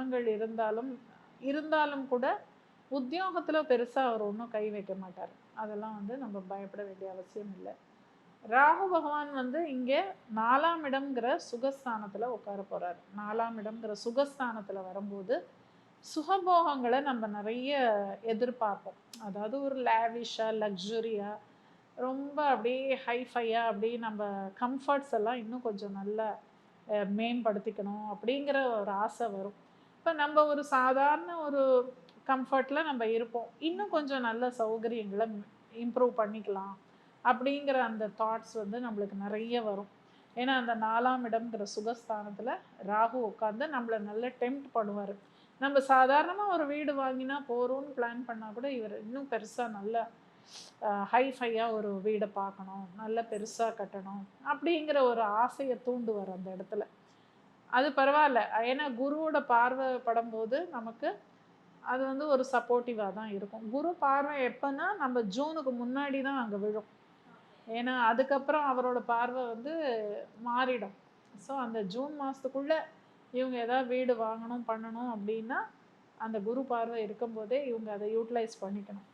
குணங்கள் இருந்தாலும் இருந்தாலும் கூட உத்தியோகத்துல பெருசா அவர் ஒண்ணும் கை வைக்க மாட்டாரு. அதெல்லாம் வந்து நம்ம பயப்பட வேண்டிய அவசியம் இல்ல. ராகு பகவான் வந்து இங்க 4ஆம் இடம்ங்கிற சுகஸ்தானத்துல உட்கார போறாரு. 4ஆம் இடம்ங்கிற சுகஸ்தானத்துல வரும்போது, சுகபோகங்கள நம்ம நெறைய எதிர்பார்ப்போம். அதாவது ஒரு லேவிஷா, லக்ஸூரியா ரொம்ப அப்படியே ஹைஃபையா அப்படியே நம்ம கம்ஃபர்ட்ஸ் எல்லாம் இன்னும் கொஞ்சம் நல்லா மேம்படுத்திக்கணும் அப்படிங்கிற ஒரு ஆசை வரும். இப்ப நம்ம ஒரு சாதாரண ஒரு கம்ஃபர்ட்ல நம்ம இருப்போம். இன்னும் கொஞ்சம் நல்ல சௌகரியங்கள இம்ப்ரூவ் பண்ணிக்கலாம். அப்படிங்கிற அந்த தாட்ஸ் வந்து நம்மளுக்கு நெறைய வரும். ஏன்னா, அந்த 4ஆம் இடம்ங்கிற சுகஸ்தானத்துல ராகு உட்கார்ந்து நம்மள நல்லா டெம்ப்ட் பண்ணுவாரு. நம்ம சாதாரணமா ஒரு வீடு வாங்கினா போறோம்ன்னு பிளான் பண்ணா கூட, இவரு இன்னும் பெருசா நல்ல ஹைஃபையா ஒரு வீட பார்க்கணும். நல்ல பெருசா கட்டணும். அப்படிங்கிற ஒரு ஆசைய தூண்டுவாரு அந்த இடத்துல. அது பரவால்ல. ஏன்னா குருவோட பார்வை படும்போது நமக்கு அது வந்து ஒரு சப்போர்ட்டிவா தான் இருக்கும். குரு பார்வை எப்பன்னா, நம்ம ஜூனுக்கு முன்னாடி தான் அங்க விழும். ஏன்னா, அதுக்கப்புறம் அவரோட பார்வை வந்து மாறிடும். ஸோ, அந்த ஜூன் மாசத்துக்குள்ள இவங்க ஏதாவது வீடு வாங்கணும், பண்ணணும் அப்படின்னா, அந்த குரு பார்வை இருக்கும்போதே இவங்க அத யூட்டிலைஸ் பண்ணிக்கணும்.